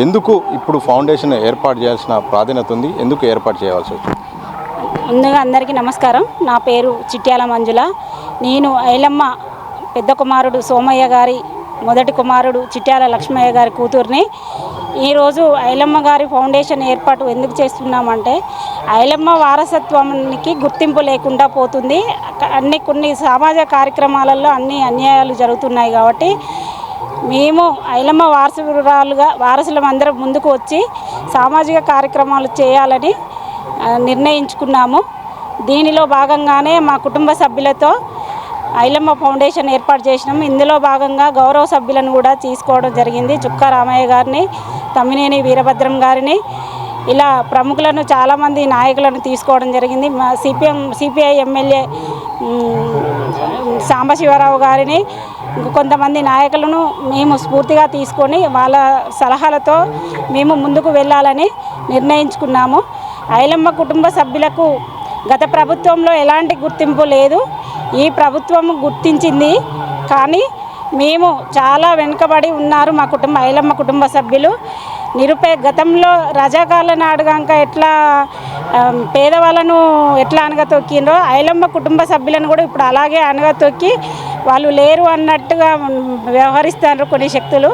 ఎందుకు ఇప్పుడు ఫౌండేషన్ ఏర్పాటు చేయాల్సిన ప్రాధాన్యత ఉంది, ఎందుకు ఏర్పాటు చేయవలసి వచ్చింది? ముందుగా అందరికీ నమస్కారం. నా పేరు చిట్యాల మంజుల. నేను ఐలమ్మ పెద్ద కుమారుడు సోమయ్య గారి మొదటి కుమారుడు చిట్యాల లక్ష్మయ్య గారి కూతుర్ని. ఈరోజు ఐలమ్మ గారి ఫౌండేషన్ ఏర్పాటు ఎందుకు చేస్తున్నామంటే, ఐలమ్మ వారసత్వానికి గుర్తింపు లేకుండా పోతుంది. కొన్ని సామాజిక కార్యక్రమాలలో అన్ని అన్యాయాలు జరుగుతున్నాయి కాబట్టి మేము ఐలమ్మ వారసులం అందరం ముందుకు వచ్చి సామాజిక కార్యక్రమాలు చేయాలని నిర్ణయించుకున్నాము. దీనిలో భాగంగానే మా కుటుంబ సభ్యులతో ఐలమ్మ ఫౌండేషన్ ఏర్పాటు చేసినాము. ఇందులో భాగంగా గౌరవ సభ్యులను కూడా తీసుకోవడం జరిగింది. చుక్కా రామయ్య గారిని, తమ్మినేని వీరభద్రం గారిని, ఇలా ప్రముఖులను చాలామంది నాయకులను తీసుకోవడం జరిగింది. మా సిపిఐ ఎమ్మెల్యే సాంబశివరావు గారిని, కొంతమంది నాయకులను మేము స్ఫూర్తిగా తీసుకొని వాళ్ళ సలహాలతో మేము ముందుకు వెళ్ళాలని నిర్ణయించుకున్నాము. ఐలమ్మ కుటుంబ సభ్యులకు గత ప్రభుత్వంలో ఎలాంటి గుర్తింపు లేదు. ఈ ప్రభుత్వం గుర్తించింది, కానీ మేము చాలా వెనుకబడి ఉన్నారు. మా ఐలమ్మ కుటుంబ సభ్యులు గతంలో రజాకాల నాడుగాక ఎట్లా పేదవాళ్ళను ఎట్లా అనగతొక్కిండ్రో, ఐలమ్మ కుటుంబ సభ్యులను కూడా ఇప్పుడు అలాగే అనగతొక్కి వాళ్ళు లేరు అన్నట్టుగా వ్యవహరిస్తారు కొన్ని శక్తులు.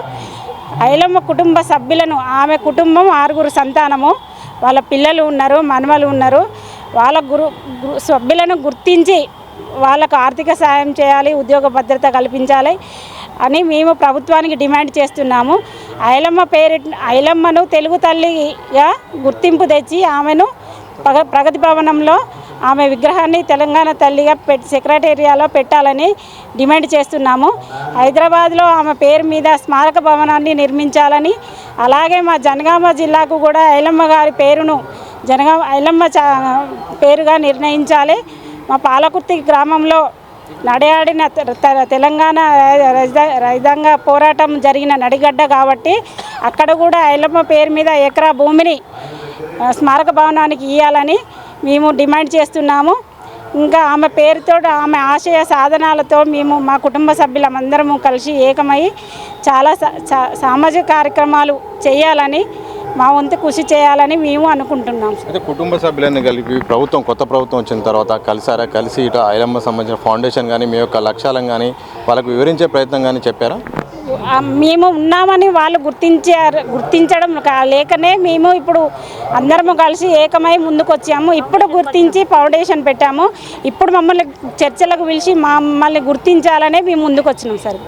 ఐలమ్మ కుటుంబ సభ్యులను, ఆమె కుటుంబం 6 సంతానము, వాళ్ళ పిల్లలు ఉన్నారు, మనవలు ఉన్నారు. వాళ్ళ సభ్యులను గుర్తించి వాళ్ళకు ఆర్థిక సాయం చేయాలి, ఉద్యోగ భద్రత కల్పించాలి అని మేము ప్రభుత్వానికి డిమాండ్ చేస్తున్నాము. ఐలమ్మను తెలుగు తల్లిగా గుర్తింపు తెచ్చి ఆమెను ప్రగతి భవనంలో ఆమె విగ్రహాన్ని తెలంగాణ తల్లిగా సెక్రటేరియాలో పెట్టాలని డిమాండ్ చేస్తున్నాము. హైదరాబాద్లో ఆమె పేరు మీద స్మారక భవనాన్ని నిర్మించాలని, అలాగే మా జనగామ జిల్లాకు కూడా ఐలమ్మ గారి పేరును ఐలమ్మ పేరుగా నిర్ణయించాలి. మా పాలకుర్తి గ్రామంలో నడియాడిన తెలంగాణ రైతాంగ పోరాటం జరిగిన నడిగడ్డ కాబట్టి అక్కడ కూడా ఐలమ్మ పేరు మీద ఎకరా భూమిని స్మారక భవనానికి ఇవ్వాలని మేము డిమాండ్ చేస్తున్నాము. ఇంకా ఆమె పేరుతో, ఆమె ఆశయ సాధనాలతో మేము మా కుటుంబ సభ్యులందరము కలిసి ఏకమై చాలా సామాజిక కార్యక్రమాలు చేయాలని, మా వంతు కృషి చేయాలని మేము అనుకుంటున్నాం. అయితే కుటుంబ సభ్యులను కలిపి కొత్త ప్రభుత్వం వచ్చిన తర్వాత కలిసి ఇటు ఐలమ్మ సంబంధించిన ఫౌండేషన్ కానీ మీ యొక్క లక్ష్యాలను కానీ వాళ్ళకు వివరించే ప్రయత్నం కానీ చెప్పారా? మేము ఉన్నామని వాళ్ళు గుర్తించడం లేకనే మేము ఇప్పుడు అందరము కలిసి ఏకమై ముందుకు వచ్చాము. ఇప్పుడు గుర్తించి ఫౌండేషన్ పెట్టాము. ఇప్పుడు మమ్మల్ని చర్చలకు పిలిచి మమ్మల్ని గుర్తించాలనే మేము ముందుకు వచ్చినాం సార్.